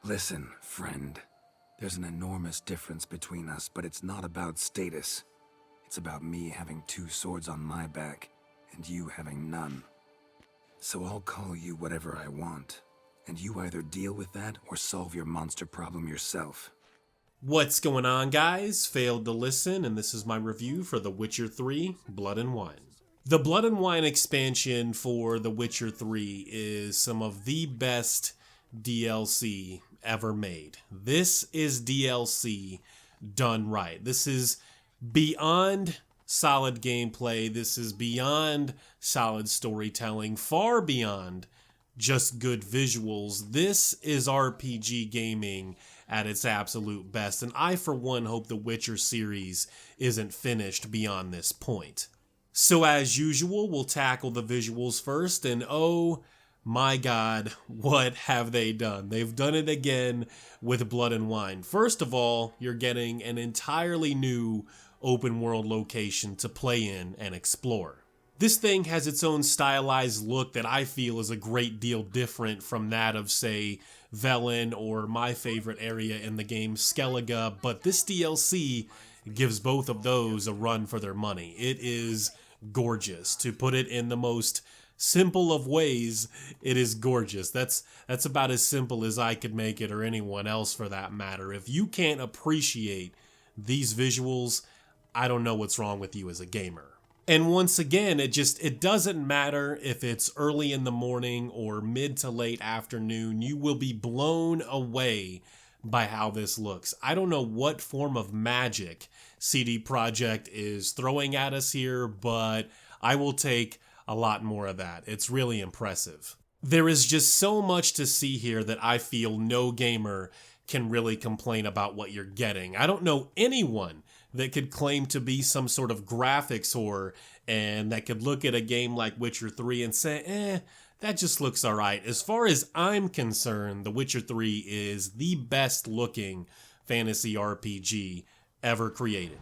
Listen, friend. There's an enormous difference between us, but it's not about status. It's about me having 2 swords on my back, and you having none. So I'll call you whatever I want, and you either deal with that or solve your monster problem yourself. What's going on, guys? Failed to listen, and this is my review for The Witcher 3: Blood and Wine. The Blood and Wine expansion for The Witcher 3 is some of the best DLC ever made. This is DLC done right. This is beyond solid gameplay. This is beyond solid storytelling, far beyond just good visuals. This is RPG gaming at its absolute best, and I, for one, hope the Witcher series isn't finished beyond this point. So as usual, we'll tackle the visuals first, and oh my god, what have they done? They've done it again with Blood and Wine. First of all, you're getting an entirely new open world location to play in and explore. This thing has its own stylized look that I feel is a great deal different from that of, say, Velen or my favorite area in the game, Skellige, but this DLC gives both of those a run for their money. It is gorgeous. To put it in the most simple of ways, it is gorgeous. That's about as simple as I could make it, or anyone else for that matter. If you can't appreciate these visuals, I don't know what's wrong with you as a gamer. And once again, it doesn't matter if it's early in the morning or mid to late afternoon, you will be blown away by how this looks. I don't know what form of magic CD Projekt is throwing at us here, but I will take a lot more of that. It's really impressive. There is just so much to see here that I feel no gamer can really complain about what you're getting. I don't know anyone that could claim to be some sort of graphics whore and that could look at a game like Witcher 3 and say, that just looks alright. As far as I'm concerned, The Witcher 3 is the best looking fantasy RPG ever created.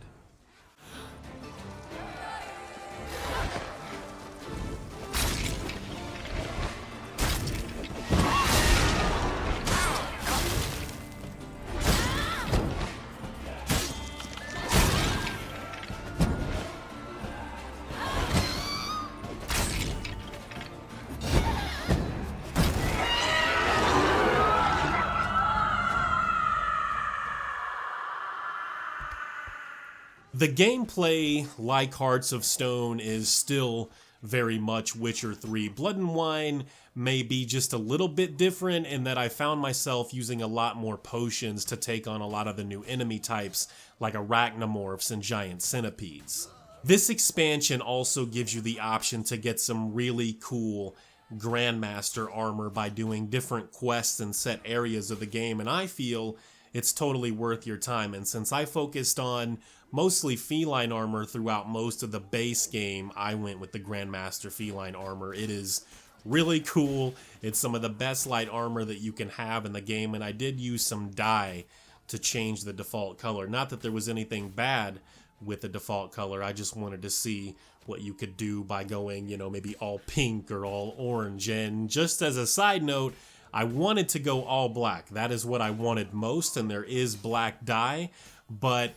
The gameplay, like Hearts of Stone, is still very much Witcher 3. Blood and Wine may be just a little bit different in that I found myself using a lot more potions to take on a lot of the new enemy types, like arachnomorphs and giant centipedes. This expansion also gives you the option to get some really cool Grandmaster armor by doing different quests and set areas of the game, and I feel it's totally worth your time. And since I focused on mostly feline armor throughout most of the base game, I went with the Grandmaster feline armor. It is really cool. It's some of the best light armor that you can have in the game, and I did use some dye to change the default color. Not that there was anything bad with the default color, I just wanted to see what you could do by going, maybe all pink or all orange. And just as a side note, I wanted to go all black. That is what I wanted most, and there is black dye, but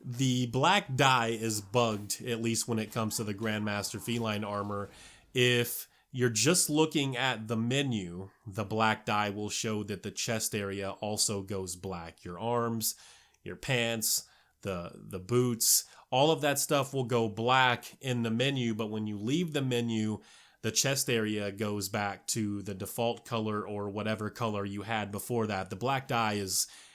the black dye is bugged, at least when it comes to the Grandmaster feline armor. If you're just looking at the menu, the black dye will show that the chest area also goes black. Your arms, your pants, the boots, all of that stuff will go black in the menu, but when you leave the menu, the chest area goes back to the default color or whatever color you had before that. The black dye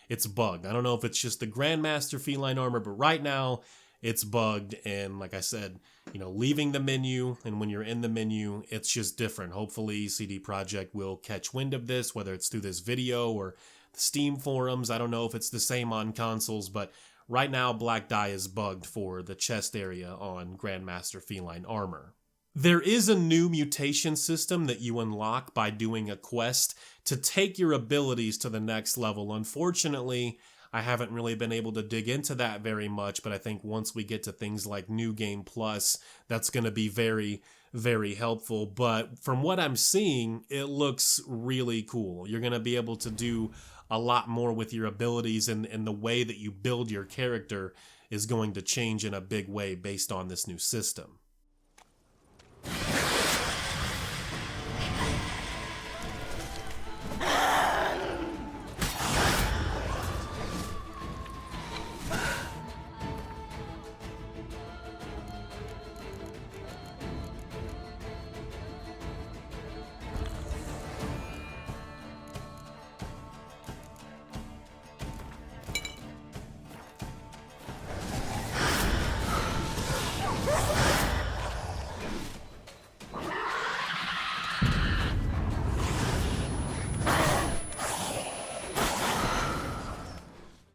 it's bugged. I don't know if it's just the Grandmaster feline armor, but right now it's bugged. And like I said, leaving the menu and when you're in the menu, it's just different. Hopefully CD Projekt will catch wind of this, whether it's through this video or the Steam forums. I don't know if it's the same on consoles, but right now black dye is bugged for the chest area on Grandmaster feline armor. There is a new mutation system that you unlock by doing a quest to take your abilities to the next level. Unfortunately, I haven't really been able to dig into that very much, but I think once we get to things like New Game Plus, that's going to be very, very helpful. But from what I'm seeing, it looks really cool. You're going to be able to do a lot more with your abilities, and the way that you build your character is going to change in a big way based on this new system.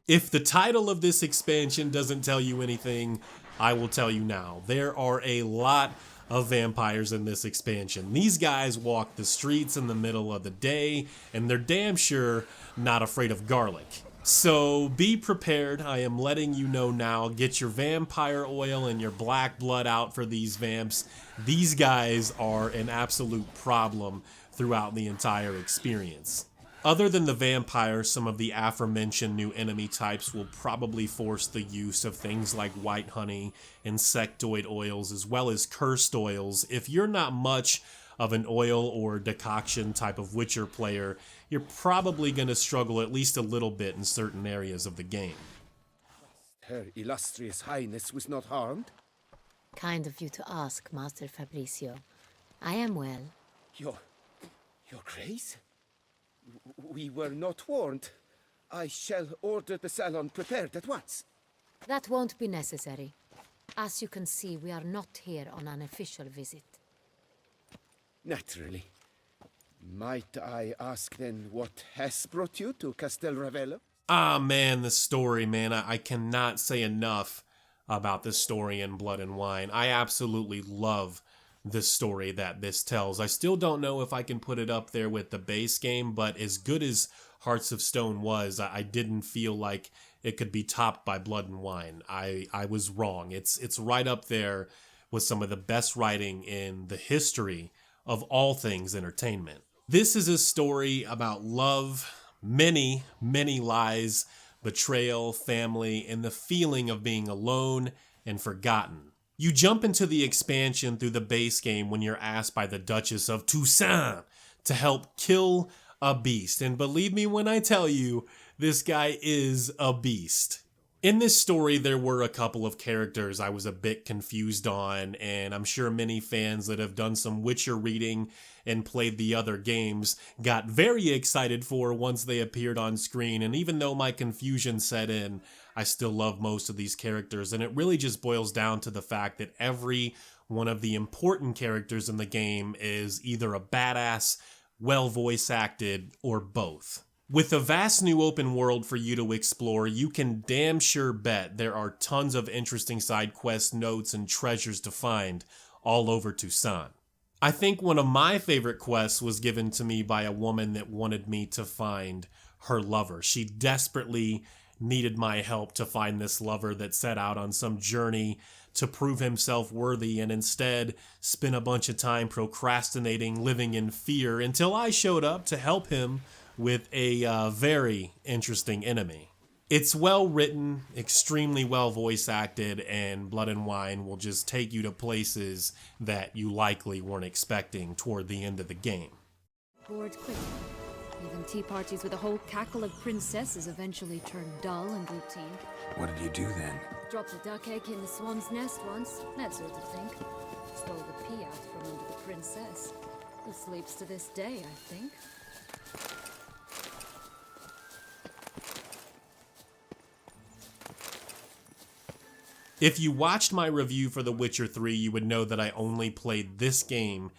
If the title of this expansion doesn't tell you anything, I will tell you now. There are a lot of vampires in this expansion. These guys walk the streets in the middle of the day, and they're damn sure not afraid of garlic. So be prepared. I am letting you know now. Get your vampire oil and your black blood out for these vamps. These guys are an absolute problem throughout the entire experience. Other than the vampires, some of the aforementioned new enemy types will probably force the use of things like white honey, insectoid oils, as well as cursed oils. If you're not much of an oil or decoction type of Witcher player, you're probably going to struggle at least a little bit in certain areas of the game. Her illustrious highness was not harmed? Kind of you to ask, Master Fabricio. I am well. Your grace? We were not warned. I shall order the salon prepared at once. That won't be necessary. As you can see, we are not here on an official visit. Naturally. Might I ask then what has brought you to Castel Ravello? Ah, man, the story, man. I cannot say enough about this story in Blood and Wine. I absolutely love this story that this tells. I still don't know if I can put it up there with the base game, but as good as Hearts of Stone was, I didn't feel like it could be topped by Blood and Wine. I was wrong. It's right up there with some of the best writing in the history of all things entertainment. This is a story about love, many, many lies, betrayal, family, and the feeling of being alone and forgotten. You jump into the expansion through the base game when you're asked by the Duchess of Toussaint to help kill a beast. And believe me when I tell you, this guy is a beast. In this story, there were a couple of characters I was a bit confused on, and I'm sure many fans that have done some Witcher reading and played the other games got very excited for once they appeared on screen. And even though my confusion set in, I still love most of these characters, and it really just boils down to the fact that every one of the important characters in the game is either a badass, well voice acted, or both. With a vast new open world for you to explore, you can damn sure bet there are tons of interesting side quest notes and treasures to find all over Toussaint. I think one of my favorite quests was given to me by a woman that wanted me to find her lover. She desperately needed my help to find this lover that set out on some journey to prove himself worthy, and instead spent a bunch of time procrastinating, living in fear, until I showed up to help him with a very interesting enemy. It's well written, extremely well voice acted, and Blood and Wine will just take you to places that you likely weren't expecting toward the end of the game. Bored quick. Even tea parties with a whole cackle of princesses eventually turn dull and routine. What did you do then? Dropped a duck egg in the swan's nest once, that sort of thing. Stole the pea out from under the princess, who sleeps to this day, I think. If you watched my review for The Witcher 3, you would know that I only played this game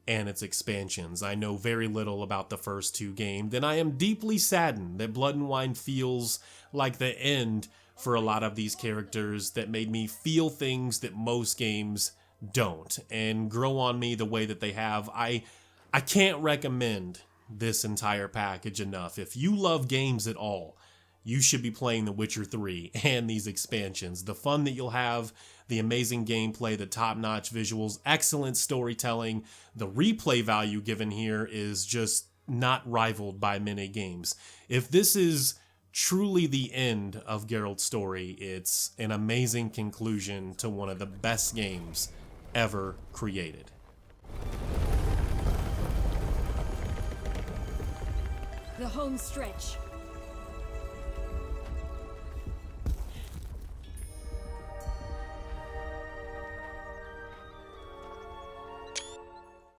and its expansions. I know very little about the first two games, and I am deeply saddened that Blood and Wine feels like the end for a lot of these characters that made me feel things that most games don't, and grow on me the way that they have. I can't recommend this entire package enough. If you love games at all, you should be playing The Witcher 3 and these expansions. The fun that you'll have, the amazing gameplay, the top-notch visuals, excellent storytelling, the replay value given here is just not rivaled by many games. If this is truly the end of Geralt's story, it's an amazing conclusion to one of the best games ever created. The home stretch.